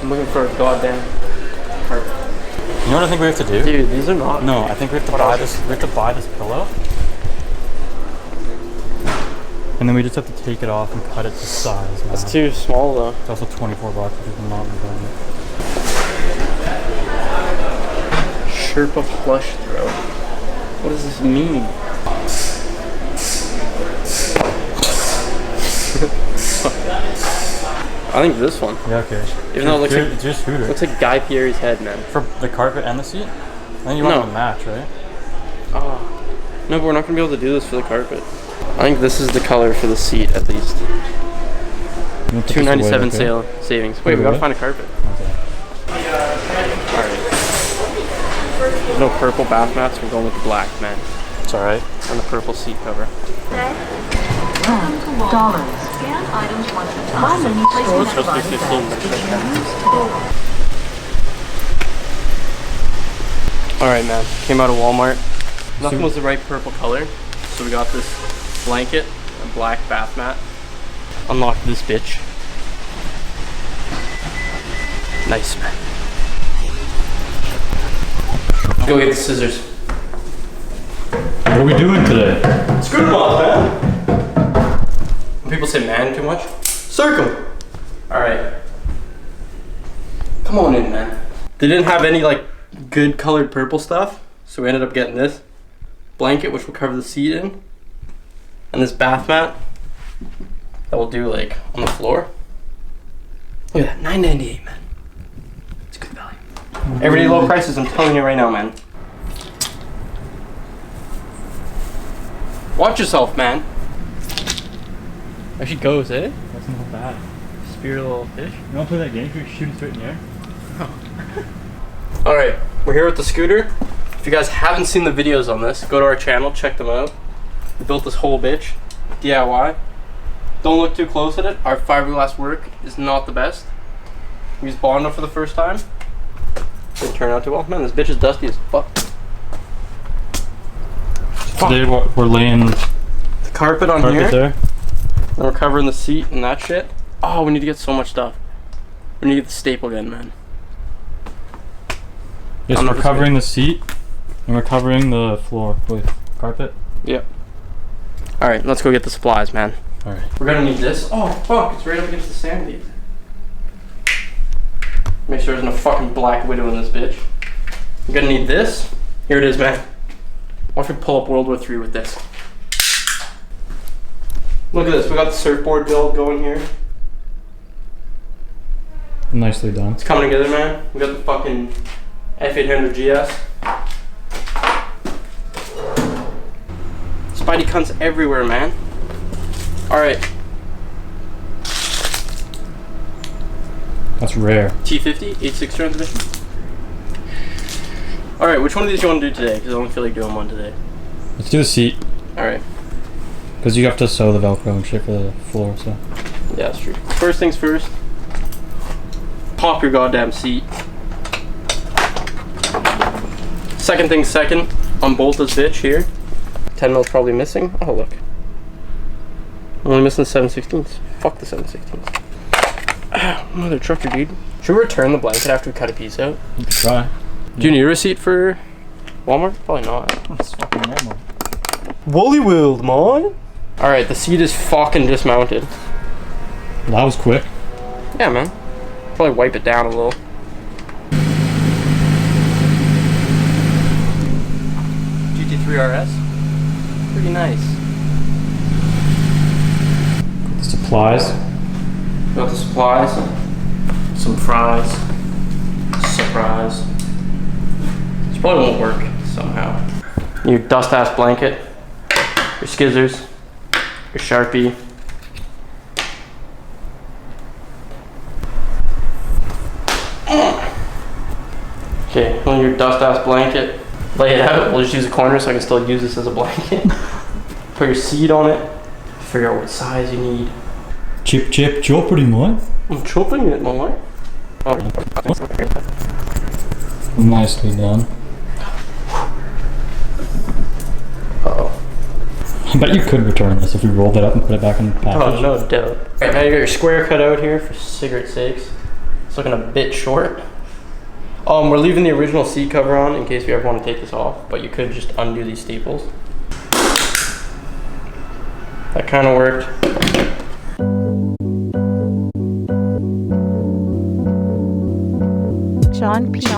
I'm looking for a goddamn carpet. You know what I think we have to do? Dude, these are not. No, I think we have to buy this. We have to buy this pillow. And then we just have to take it off and cut it to size. Man. It's too small though. It's also $24, which is not important. Sherpa plush throw. What does this mean? I think this one. Yeah, okay. Even though it looks like, it's your scooter. Looks like Guy Fieri's head, man. For the carpet and the seat? I think you want them to match, right? No, but we're not gonna be able to do this for the carpet. I think this is the color for the seat, at least. $297 sale savings. Wait, we gotta find a carpet. Okay. Alright. There's no purple bath mats, we're going with the black, man. It's alright. And the purple seat cover. $10. Scan items once at a time. It's supposed to be 15, but alright, man. Came out of Walmart. Nothing was the right purple color, so we got this blanket, a black bath mat. Unlocked this bitch. Nice, man. Go get the scissors. What are we doing today? Scooter mods, man. When people say man too much, circle. Alright. Come on in, man. They didn't have any like good colored purple stuff, so we ended up getting this blanket, which will cover the seat in, and this bath mat that will do like on the floor. Look at that, $9.98, man. It's good value. Everyday low prices, I'm telling you right now, man. Watch yourself, man. There she goes, eh? That's not bad. Spirit little fish. You want to play that game? You're shooting straight in the air. Alright, we're here with the scooter. If you guys haven't seen the videos on this, go to our channel, check them out. We built this whole bitch, DIY. Don't look too close at it. Our fiberglass work is not the best. We used Bondo for the first time. Didn't turn out too well. Man, this bitch is dusty as fuck. Today we're laying the carpet on carpet here. There. And we're covering the seat and that shit. Oh, we need to get so much stuff. We need to get the staple gun, man. Yes, we're covering the seat and we're covering the floor with carpet. Yep. Alright, let's go get the supplies, man. Alright. We're gonna need this. Oh, fuck, it's right up against the sand gate. Make sure there's no fucking Black Widow in this bitch. You're gonna need this. Here it is, man. Watch me pull up World War III with this. Look at this, we got the surfboard build going here. Nicely done. It's coming together, man. We got the fucking F800 GS. Spidey cunts everywhere, man. Alright. That's rare. T50, 8.6 transmission. Alright, which one of these do you want to do today? Because I don't feel like doing one today. Let's do the seat. Alright. Because you have to sew the Velcro and shit for the floor, so. Yeah, that's true. First things first. Pop your goddamn seat. Second thing second. Unbolt this bitch here. 10 mils probably missing. Oh, look. I'm only missing the 7/16ths. Fuck the 7/16ths. Mother trucker, dude. Should we return the blanket after we cut a piece out? You can try. Do you need a receipt for Walmart? Probably not. That's fucking Walmart. Wally World, man. Alright, the seat is fucking dismounted. Well, that was quick. Yeah, man. Probably wipe it down a little. GT3 RS. Pretty nice. The supplies. Got the supplies. Some fries. Surprise. This probably won't work somehow. Your dust ass blanket. Your skizzers. Your Sharpie. Okay, on your dust ass blanket. Lay it out. We'll just use a corner so I can still use this as a blanket. Put your seat on it. Figure out what size you need. Chip chip choppity, man. I'm chopping it, my boy. Nicely done. Uh-oh. I bet you could return this if we rolled it up and put it back in the package. Oh, no doubt. Alright, now you got your square cut out here for cigarette sakes. It's looking a bit short. We're leaving the original seat cover on in case you ever want to take this off, but you could just undo these staples. That kind of worked. John Pizza.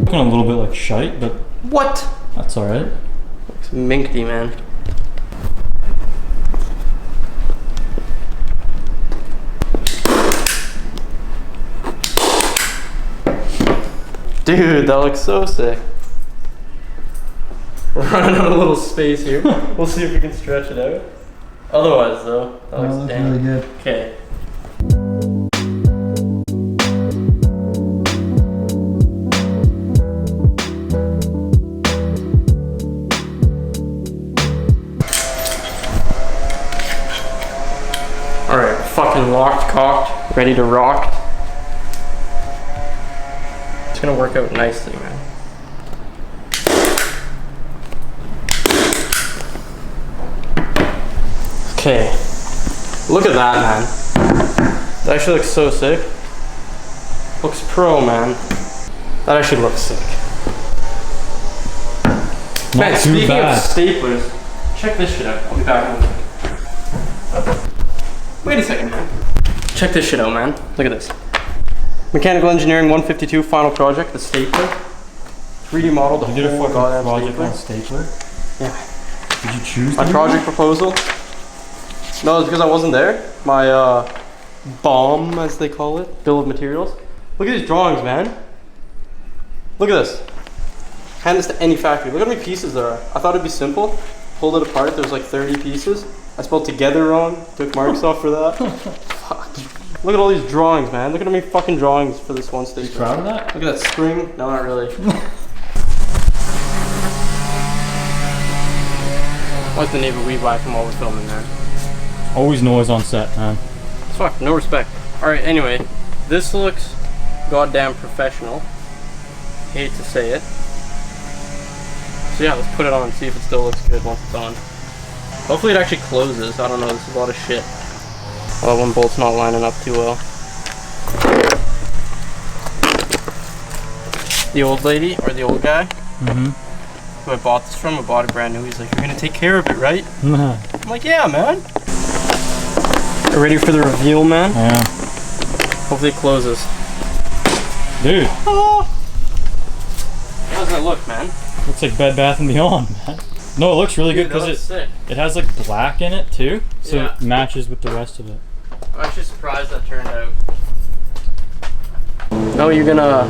Looking a little bit like shite, but What? that's alright. Looks minky, man. Dude, that looks so sick. We're running out of little space here. We'll see if we can stretch it out. Otherwise, though, that looks damn really good. Okay. Alright, fucking locked, cocked, ready to rock. It's gonna work out nicely, man. Okay, look at that, man. That actually looks so sick. Looks pro, man. That actually looks sick. Not Man, too speaking bad. of staplers, check this shit out. I'll be back in a second. Wait a second, man. Check this shit out, man. Look at this. Mechanical Engineering 152 final project, the stapler. 3D model, the You did a whole fucking goddamn project stapler. on stapler? Yeah. Did you choose to My do project that? proposal? No, it's because I wasn't there. My BOM, as they call it, bill of materials. Look at these drawings, man. Look at this. Hand this to any factory. Look how many pieces there are. I thought it'd be simple. Pulled it apart. There's like 30 pieces. I spelled together wrong. Took marks off for that. Fuck. Look at all these drawings, man. Look at how many fucking drawings for this one stapler. Proud of that? Look at that spring. No, not really. What's the neighbor we buy from while we're filming, man? Always noise on set, man. Fuck, no respect. Alright, anyway. This looks goddamn professional. Hate to say it. So yeah, let's put it on and see if it still looks good once it's on. Hopefully it actually closes. I don't know, this is a lot of shit. Well, that one bolt's not lining up too well. The old lady, or the old guy, who I bought this from, I bought it brand new. He's like, "You're gonna take care of it, right?" Yeah. I'm like, "Yeah, man." You ready for the reveal, man? Hopefully it closes. Dude, Oh! How does that look, man? looks like Bed Bath & Beyond, man. No, it looks really good Dude, that because looks sick. it has like black in it too, so Yeah. it matches with the rest of it. I'm actually surprised that turned out. No, you're gonna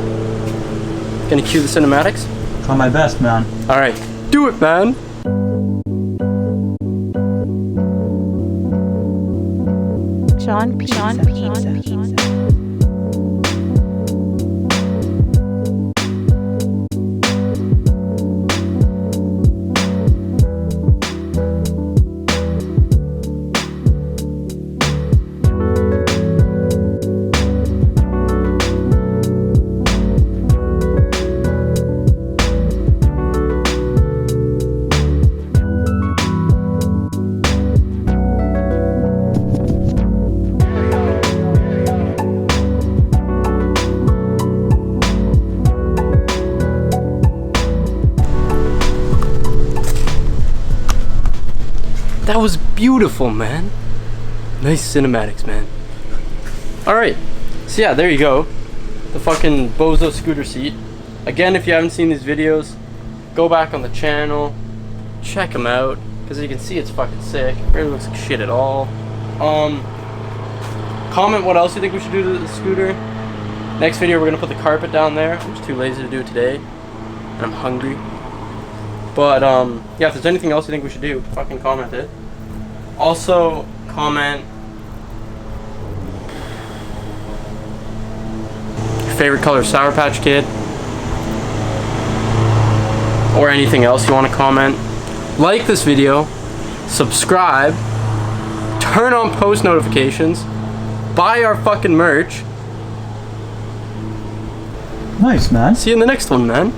cue the cinematics? Try my best, man. All right, do it, man. John Pizza. That was beautiful, man. Nice cinematics, man. Alright, so yeah, there you go. The fucking Bozo scooter seat. Again, if you haven't seen these videos, go back on the channel, check them out, because as you can see, it's fucking sick. Barely looks like shit at all. Comment what else you think we should do to the scooter. Next video, we're gonna put the carpet down there. I'm just too lazy to do it today, and I'm hungry. But yeah, if there's anything else you think we should do, fucking comment it. Also, comment your favorite color Sour Patch Kid, or anything else you want to comment. Like this video, subscribe, turn on post notifications, buy our fucking merch. Nice, man. See you in the next one, man.